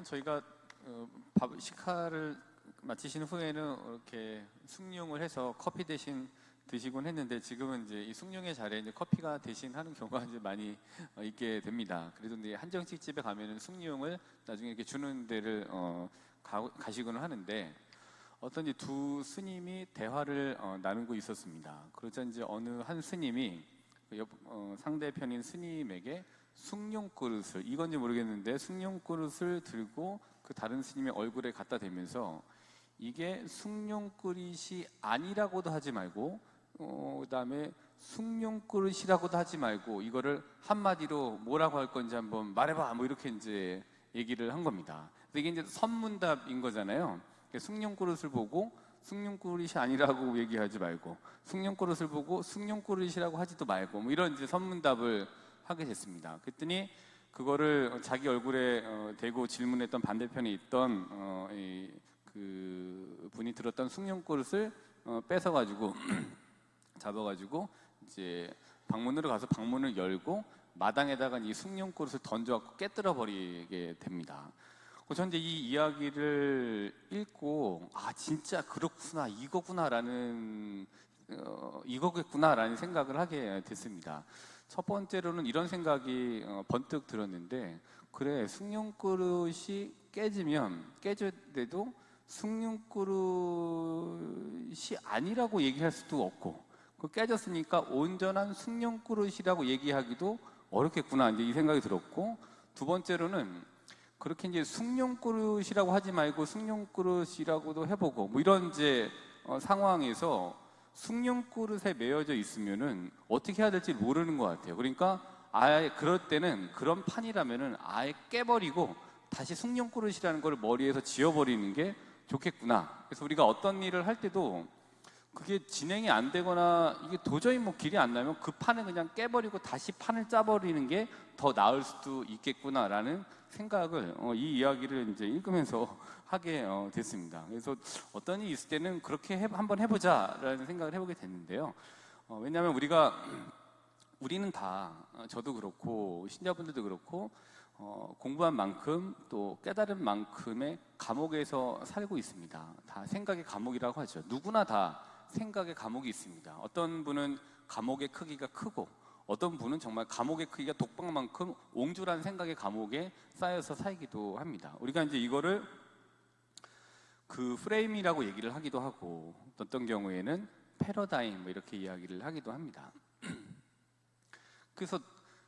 저희가 식사를 마치신 후에는 이렇게 숭늉을 해서 커피 대신 드시곤 했는데, 지금은 이제 이 숭늉의 자리에 이제 커피가 대신하는 경우가 이제 많이 있게 됩니다. 그래도 이제 한정식 집에 가면은 숭늉을 나중에 이렇게 주는 데를 가시곤 하는데, 어떤 이제 두 스님이 대화를 나누고 있었습니다. 그러자 이제 어느 한 스님이 상대편인 스님에게 숭늉 그릇을, 이건지 모르겠는데 숭늉 그릇을 들고 그 다른 스님의 얼굴에 갖다 대면서, 이게 숭늉 그릇이 아니라고도 하지 말고 그다음에 숭늉 그릇이라고도 하지 말고 이거를 한마디로 뭐라고 할 건지 한번 말해봐, 뭐 이렇게 이제 얘기를 한 겁니다. 이게 이제 선문답인 거잖아요. 숭늉 그릇을 보고 숭늉 그릇이 아니라고 얘기하지 말고, 숭늉 그릇을 보고 숭늉 그릇이라고 하지도 말고, 뭐 이런 이제 선문답을 하게 됐습니다. 그랬더니 그거를 자기 얼굴에 대고 질문했던 반대편에 있던 그 분이 들었던 숭늉 그릇을 뺏어가지고 잡아가지고 이제 방문으로 가서 방문을 열고 마당에다가 이 숭늉 그릇을 던져갖고 깨뜨려 버리게 됩니다. 저는 이제 이 이야기를 읽고, 아 진짜 그렇구나, 이거겠구나라는 생각을 하게 됐습니다. 첫 번째로는 이런 생각이 번뜩 들었는데, 그래, 숭늉 그릇이 깨져도 숭늉 그릇이 아니라고 얘기할 수도 없고, 그 깨졌으니까 온전한 숭늉 그릇이라고 얘기하기도 어렵겠구나, 이제 이 생각이 들었고, 두 번째로는 그렇게 이제 숭늉 그릇이라고 하지 말고 숭늉 그릇이라고도 해보고, 뭐 이런 이제 상황에서 숭늉 그릇에 매여져 있으면은 어떻게 해야 될지 모르는 것 같아요. 그러니까 아예 그럴 때는, 그런 판이라면은 아예 깨버리고 다시 숭늉 그릇이라는 걸 머리에서 지워버리는 게 좋겠구나. 그래서 우리가 어떤 일을 할 때도 그게 진행이 안 되거나 이게 도저히 뭐 길이 안 나면 그 판을 그냥 깨버리고 다시 판을 짜버리는 게 더 나을 수도 있겠구나라는 생각을 이 이야기를 이제 읽으면서 하게 됐습니다. 그래서 어떤 일이 있을 때는 그렇게 한번 해보자라는 생각을 해보게 됐는데요. 왜냐하면 우리는 다, 저도 그렇고 신자분들도 그렇고 공부한 만큼 또 깨달은 만큼의 감옥에서 살고 있습니다. 다 생각의 감옥이라고 하죠. 누구나 다 생각의 감옥이 있습니다. 어떤 분은 감옥의 크기가 크고, 어떤 분은 정말 감옥의 크기가 독방만큼 옹졸한 생각의 감옥에 쌓여서 살기도 합니다. 우리가 이제 이거를 그 프레임이라고 얘기를 하기도 하고, 어떤 경우에는 패러다임, 뭐 이렇게 이야기를 하기도 합니다. 그래서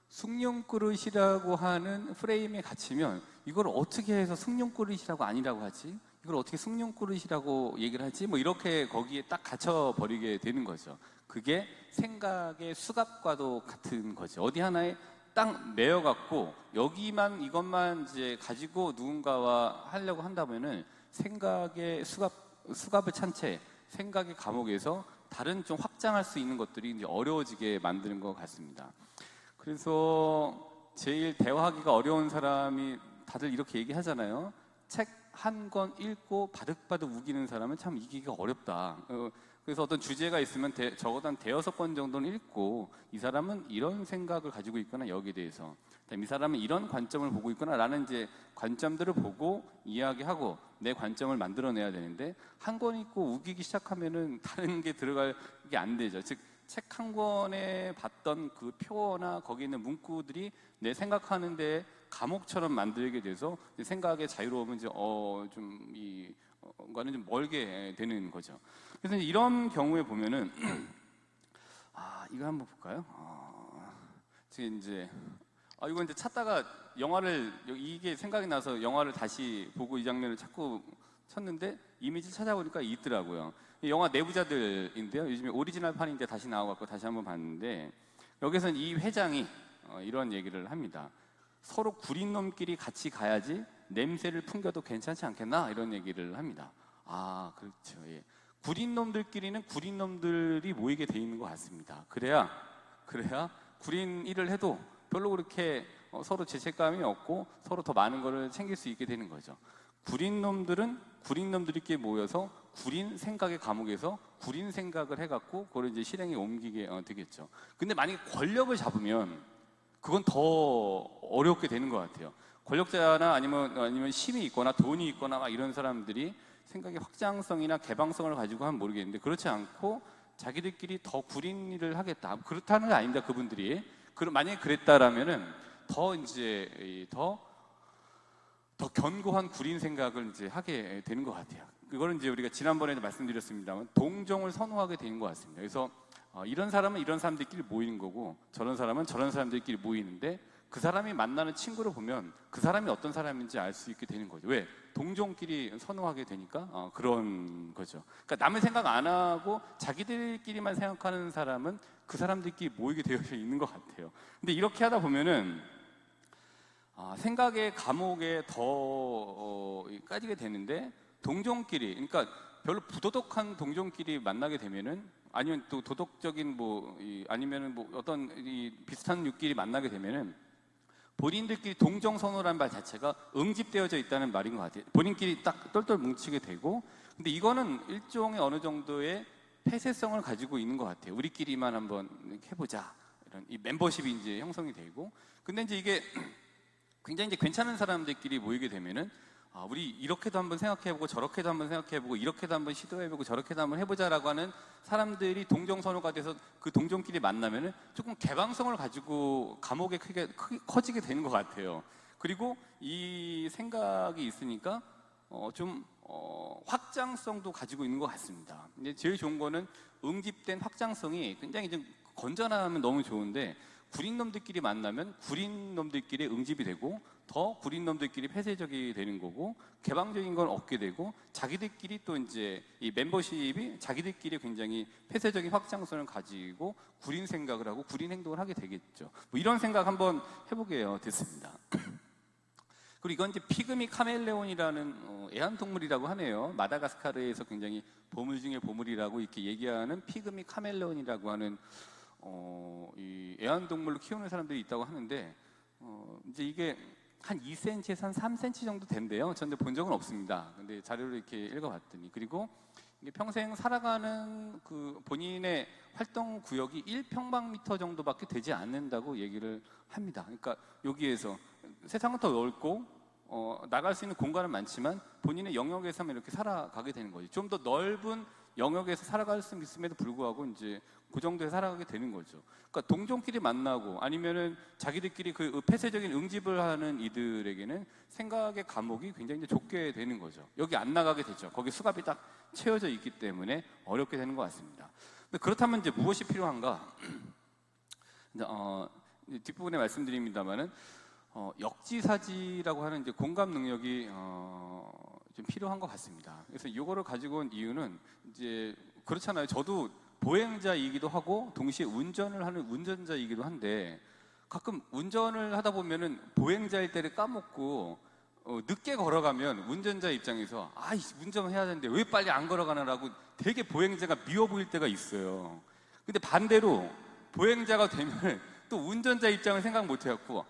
숭늉 그릇이라고 하는 프레임에 갇히면, 이걸 어떻게 해서 숭늉 그릇이라고 아니라고 하지? 이걸 어떻게 숭늉 그릇이라고 얘기를 하지? 뭐 이렇게 거기에 딱 갇혀버리게 되는 거죠. 그게 생각의 수갑과도 같은 거죠. 어디 하나에 딱 매여갖고 이것만 이제 가지고 누군가와 하려고 한다면은 생각의 수갑을 찬 채 생각의 감옥에서 다른 좀 확장할 수 있는 것들이 이제 어려워지게 만드는 것 같습니다. 그래서 제일 대화하기가 어려운 사람이, 다들 이렇게 얘기하잖아요. 책 한 권 읽고 바득바득 우기는 사람은 참 이기기가 어렵다. 그래서 어떤 주제가 있으면 적어도 한 대여섯 권 정도는 읽고, 이 사람은 이런 생각을 가지고 있구나, 여기에 대해서. 이 사람은 이런 관점을 보고 있구나 라는 이제 관점들을 보고 이야기하고 내 관점을 만들어내야 되는데, 한 권 읽고 우기기 시작하면은 다른 게 들어갈 게 안 되죠. 즉, 책 한 권에 봤던 그 표어나 거기 있는 문구들이 내 생각하는데 감옥처럼 만들게 돼서 생각의 자유로움은 이제 과는 좀 멀게 되는 거죠. 그래서 이런 경우에 보면은 이거 한번 볼까요? 지금 이제 이거 이제 찾다가 이게 생각이 나서 영화를 다시 보고 이 장면을 자꾸 쳤는데, 이미지를 찾아보니까 있더라고요. 영화 내부자들인데요. 요즘에 오리지널판인데 다시 나와갖고 다시 한번 봤는데, 여기서는 이 회장이 이런 얘기를 합니다. 서로 구린 놈끼리 같이 가야지 냄새를 풍겨도 괜찮지 않겠나? 이런 얘기를 합니다. 그렇죠. 예. 구린 놈들끼리는 구린 놈들이 모이게 돼 있는 것 같습니다. 그래야 구린 일을 해도 별로 그렇게 서로 죄책감이 없고 서로 더 많은 거를 챙길 수 있게 되는 거죠. 구린 놈들은 구린 놈들끼리 모여서 구린 생각의 감옥에서 구린 생각을 해갖고 그걸 이제 실행에 옮기게 되겠죠. 근데 만약에 권력을 잡으면 그건 더 어렵게 되는 것 같아요. 권력자나 아니면 힘이 있거나 돈이 있거나 막 이런 사람들이 생각의 확장성이나 개방성을 가지고 하면 모르겠는데, 그렇지 않고 자기들끼리 더 구린 일을 하겠다. 그렇다는 게 아닙니다. 그분들이. 만약에 그랬다라면은 더 이제 더 견고한 구린 생각을 이제 하게 되는 것 같아요. 그거는 이제 우리가 지난번에도 말씀드렸습니다만 동정을 선호하게 되는 것 같습니다. 그래서 이런 사람은 이런 사람들끼리 모이는 거고, 저런 사람은 저런 사람들끼리 모이는데, 그 사람이 만나는 친구를 보면 그 사람이 어떤 사람인지 알 수 있게 되는 거죠. 왜? 동종끼리 선호하게 되니까 그런 거죠. 그러니까 남의 생각 안 하고 자기들끼리만 생각하는 사람은 그 사람들끼리 모이게 되어 있는 것 같아요. 근데 이렇게 하다 보면은 생각의 감옥에 더 까지게 되는데, 동종끼리, 그러니까 별로 부도덕한 동종끼리 만나게 되면은, 아니면 또 도덕적인 아니면은 어떤 비슷한 육끼리 만나게 되면은 본인들끼리 동정선호라는 말 자체가 응집되어져 있다는 말인 것 같아요. 본인끼리 딱 똘똘 뭉치게 되고, 근데 이거는 일종의 어느 정도의 폐쇄성을 가지고 있는 것 같아요. 우리끼리만 한번 해보자, 이런 이 멤버십이 이제 형성이 되고. 근데 이제 이게 굉장히 이제 괜찮은 사람들끼리 모이게 되면은 우리 이렇게도 한번 생각해보고 저렇게도 한번 생각해보고 이렇게도 한번 시도해보고 저렇게도 한번 해보자라고 하는 사람들이 동정선호가 돼서 그 동종끼리 만나면은 조금 개방성을 가지고 감옥에 크게 커지게 되는 것 같아요. 그리고 이 생각이 있으니까 좀 확장성도 가지고 있는 것 같습니다. 근데 제일 좋은 거는 응집된 확장성이 굉장히 좀 건전하면 너무 좋은데, 구린 놈들끼리 만나면 구린 놈들끼리 응집이 되고, 더 구린 놈들끼리 폐쇄적이 되는 거고, 개방적인 건 없게 되고, 자기들끼리 또 이제 이 멤버십이 자기들끼리 굉장히 폐쇄적인 확장성을 가지고 구린 생각을 하고 구린 행동을 하게 되겠죠. 이런 생각 한번 해보게 됐습니다. 그리고 이건 이제 피그미 카멜레온이라는 애완동물이라고 하네요. 마다가스카르에서 굉장히 보물 중에 보물이라고 이렇게 얘기하는 피그미 카멜레온이라고 하는 이 애완동물로 키우는 사람들이 있다고 하는데, 이제 이게 한 2cm에서 한 3cm 정도 된대요. 저는 본 적은 없습니다. 근데 자료를 이렇게 읽어봤더니, 그리고 이게 평생 살아가는 그 본인의 활동 구역이 1평방미터 정도밖에 되지 않는다고 얘기를 합니다. 그러니까 여기에서 세상은 더 넓고 나갈 수 있는 공간은 많지만 본인의 영역에서만 이렇게 살아가게 되는 거죠. 좀 더 넓은 영역에서 살아갈 수 있음에도 불구하고 이제 그 정도에 살아가게 되는 거죠. 그러니까 동종끼리 만나고 아니면은 자기들끼리 그 폐쇄적인 응집을 하는 이들에게는 생각의 감옥이 굉장히 좁게 되는 거죠. 여기 안 나가게 되죠. 거기 수갑이 딱 채워져 있기 때문에 어렵게 되는 것 같습니다. 근데 그렇다면 이제 무엇이 필요한가? 뒷부분에 말씀드립니다만은 역지사지라고 하는 이제 공감 능력이 좀 필요한 것 같습니다. 그래서 이거를 가지고 온 이유는 이제 그렇잖아요. 저도 보행자이기도 하고 동시에 운전을 하는 운전자이기도 한데, 가끔 운전을 하다 보면은 보행자일 때를 까먹고 늦게 걸어가면 운전자 입장에서 운전해야 되는데 왜 빨리 안 걸어가느라고 되게 보행자가 미워 보일 때가 있어요. 근데 반대로 보행자가 되면 또 운전자 입장을 생각 못 해갖고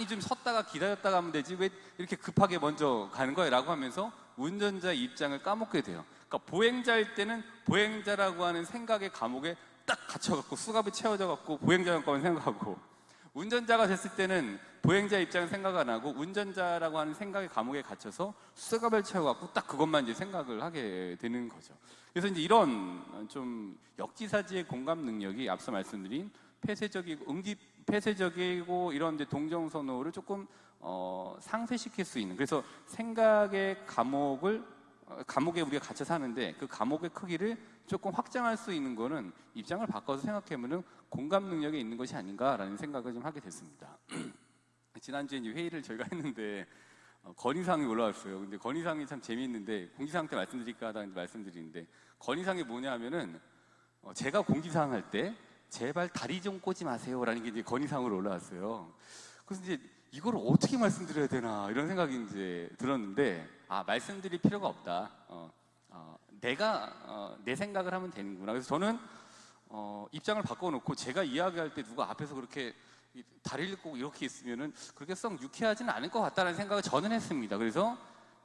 좀 섰다가 기다렸다가 하면 되지 왜 이렇게 급하게 먼저 가는 거야? 라고 하면서 운전자 입장을 까먹게 돼요. 그러니까 보행자일 때는 보행자라고 하는 생각의 감옥에 딱 갇혀갖고 수갑이 채워져갖고 보행자만 생각하고, 운전자가 됐을 때는 보행자 입장은 생각 안 하고 운전자라고 하는 생각의 감옥에 갇혀서 수갑을 채워갖고 딱 그것만 이제 생각을 하게 되는 거죠. 그래서 이제 이런 좀 역지사지의 공감 능력이 앞서 말씀드린 폐쇄적이고 이런 이제 동정선호를 조금 상쇄시킬 수 있는, 그래서 생각의 감옥에 우리가 갇혀 사는데 그 감옥의 크기를 조금 확장할 수 있는 거는 입장을 바꿔서 생각해보면 공감 능력에 있는 것이 아닌가라는 생각을 좀 하게 됐습니다. 지난주에 이제 회의를 저희가 했는데 건의사항이 올라왔어요. 근데 건의사항이 참 재미있는데, 공지사항 때 말씀드릴까 하다 말씀드리는데, 건의사항이 뭐냐 하면은 제가 공지사항 할 때 제발 다리 좀 꼬지 마세요라는 게 이제 건의사항으로 올라왔어요. 그래서 이제 이걸 어떻게 말씀드려야 되나 이런 생각이 이제 들었는데, 말씀드릴 필요가 없다. 내가 내 생각을 하면 되는구나. 그래서 저는 입장을 바꿔놓고 제가 이야기할 때 누가 앞에서 그렇게 다리를 꼬고 이렇게 있으면은 그렇게 썩 유쾌하지는 않을 것 같다는 생각을 저는 했습니다. 그래서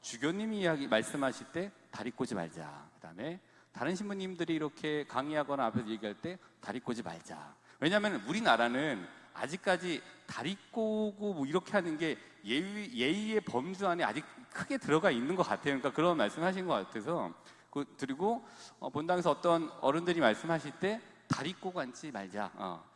주교님이 말씀하실 때 다리 꼬지 말자. 그다음에 다른 신부님들이 이렇게 강의하거나 앞에서 얘기할 때 다리 꼬지 말자. 왜냐하면 우리나라는 아직까지 다리 꼬고 뭐 이렇게 하는 게 예의의 범주 안에 아직 크게 들어가 있는 것 같아요. 그러니까 그런 말씀하신 것 같아서. 그리고 본당에서 어떤 어른들이 말씀하실 때 다리 꼬고 앉지 말자.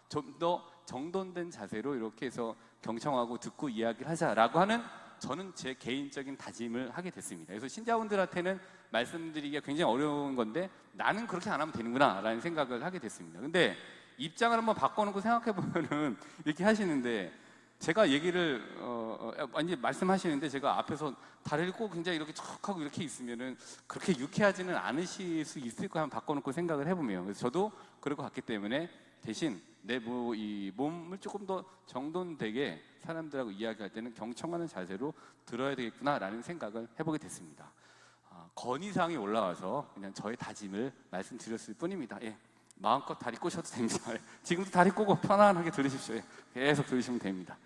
좀 더 정돈된 자세로 이렇게 해서 경청하고 듣고 이야기를 하자라고 하는 저는 제 개인적인 다짐을 하게 됐습니다. 그래서 신자분들한테는 말씀드리기가 굉장히 어려운 건데 나는 그렇게 안 하면 되는구나 라는 생각을 하게 됐습니다. 근데 입장을 한번 바꿔놓고 생각해 보면은 이렇게 하시는데 제가 얘기를 아니 말씀하시는데 제가 앞에서 다리를 꼭 굉장히 이렇게 척 하고 이렇게 있으면은 그렇게 유쾌하지는 않으실 수 있을 거 한번 바꿔놓고 생각을 해보면 그래서 저도 그럴 것 같기 때문에 대신 이 몸을 조금 더 정돈되게 사람들하고 이야기할 때는 경청하는 자세로 들어야 되겠구나라는 생각을 해보게 됐습니다. 건의사항이 올라와서 그냥 저의 다짐을 말씀드렸을 뿐입니다. 예, 마음껏 다리 꼬셔도 됩니다. 지금도 다리 꼬고 편안하게 들으십시오. 예, 계속 들으시면 됩니다.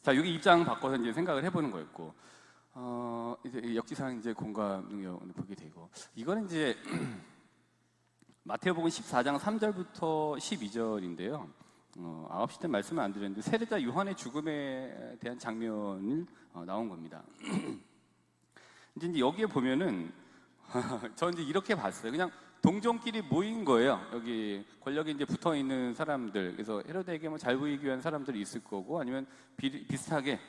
자, 여기 입장 바꿔서 이제 생각을 해보는 거였고, 이제 역지사항 이제 공감 능력을 보게 되고, 이거는 이제 마태복음 14장 3절부터 12절인데요. 9시 때 말씀을 안 드렸는데 세례자 요한의 죽음에 대한 장면을 나온 겁니다. 이제 여기에 보면은 저는 이제 이렇게 봤어요. 그냥 동종끼리 모인 거예요. 여기 권력이 이제 붙어 있는 사람들, 그래서 헤로데에게 뭐 잘 보이기 위한 사람들이 있을 거고, 아니면 비슷하게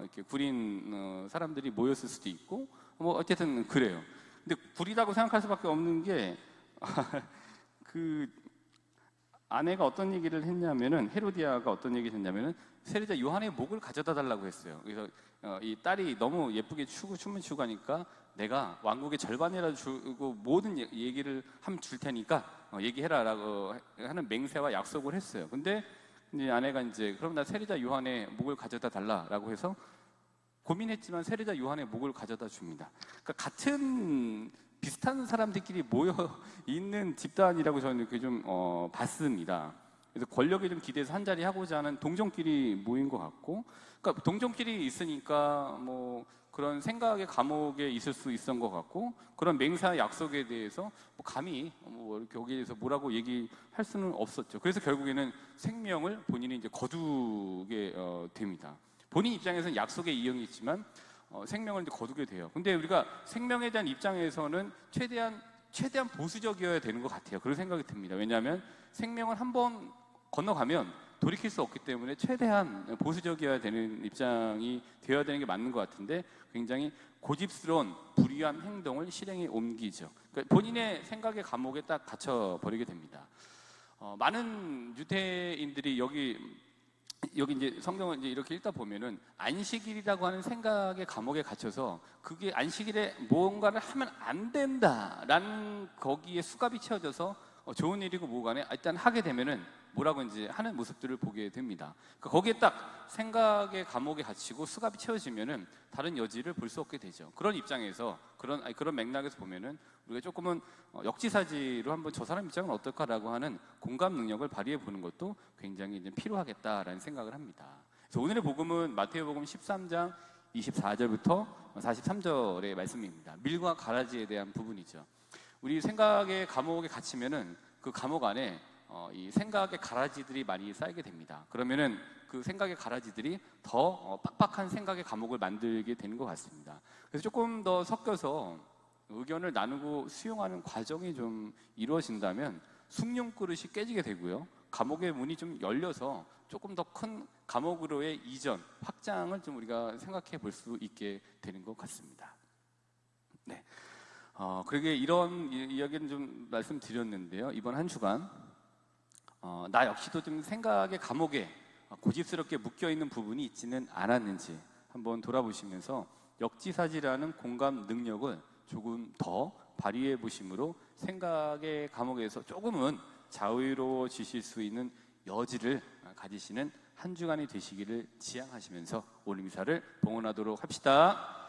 이렇게 구린 사람들이 모였을 수도 있고, 뭐 어쨌든 그래요. 근데 구리다고 생각할 수밖에 없는 게 그 아내가 어떤 얘기를 했냐면은 헤로디아가 어떤 얘기를 했냐면은 세례자 요한의 목을 가져다 달라고 했어요. 그래서 이 딸이 너무 예쁘게 춤을 추고 하니까 내가 왕국의 절반이라도 주고 모든 얘기를 하면 줄 테니까 얘기해라라고 하는 맹세와 약속을 했어요. 근데 이제 아내가 이제 그럼 나 세례자 요한의 목을 가져다 달라라고 해서 고민했지만 세례자 요한의 목을 가져다 줍니다. 그러니까 같은 비슷한 사람들끼리 모여 있는 집단이라고 저는 이렇게 좀 봤습니다. 그래서 권력에 좀 기대서 한 자리 하고자 하는 동정끼리 모인 것 같고, 그러니까 동정끼리 있으니까 뭐 그런 생각의 감옥에 있을 수 있었던 것 같고, 그런 맹사 약속에 대해서 뭐 감히 뭐 이렇게 여기에 대해서 뭐라고 얘기할 수는 없었죠. 그래서 결국에는 생명을 본인이 이제 거두게 됩니다. 본인 입장에서는 약속의 이행이 있지만 생명을 이제 거두게 돼요. 근데 우리가 생명에 대한 입장에서는 최대한 보수적이어야 되는 것 같아요. 그런 생각이 듭니다. 왜냐하면 생명을 한번 건너가면 돌이킬 수 없기 때문에 최대한 보수적이어야 되는 입장이 되어야 되는 게 맞는 것 같은데 굉장히 고집스러운 불의한 행동을 실행에 옮기죠. 그러니까 본인의 생각의 감옥에 딱 갇혀버리게 됩니다. 많은 유대인들이 여기 이제 성경을 이제 이렇게 읽다 보면은 안식일이라고 하는 생각의 감옥에 갇혀서 그게 안식일에 뭔가를 하면 안 된다라는 거기에 수갑이 채워져서 좋은 일이고 뭐고 간에 일단 하게 되면은 뭐라고 이제 하는 모습들을 보게 됩니다. 그러니까 거기에 딱 생각의 감옥에 갇히고 수갑이 채워지면은 다른 여지를 볼 수 없게 되죠. 그런 입장에서 그런 맥락에서 보면은 우리가 조금은 역지사지로 한번 저 사람 입장은 어떨까라고 하는 공감 능력을 발휘해 보는 것도 굉장히 이제 필요하겠다라는 생각을 합니다. 그래서 오늘의 복음은 마태복음 13장 24절부터 43절의 말씀입니다. 밀과 가라지에 대한 부분이죠. 우리 생각의 감옥에 갇히면은 그 감옥 안에 이 생각의 가라지들이 많이 쌓이게 됩니다. 그러면은 그 생각의 가라지들이 더 빡빡한 생각의 감옥을 만들게 되는 것 같습니다. 그래서 조금 더 섞여서 의견을 나누고 수용하는 과정이 좀 이루어진다면 숭늉 그릇이 깨지게 되고요. 감옥의 문이 좀 열려서 조금 더 큰 감옥으로의 이전, 확장을 좀 우리가 생각해 볼 수 있게 되는 것 같습니다. 네. 그러게 이런 이야기는 좀 말씀드렸는데요. 이번 한 주간 나 역시도 좀 생각의 감옥에 고집스럽게 묶여있는 부분이 있지는 않았는지 한번 돌아보시면서 역지사지라는 공감 능력을 조금 더 발휘해 보심으로 생각의 감옥에서 조금은 자유로워지실 수 있는 여지를 가지시는 한 주간이 되시기를 지향하시면서 오늘 미사를 봉헌하도록 합시다.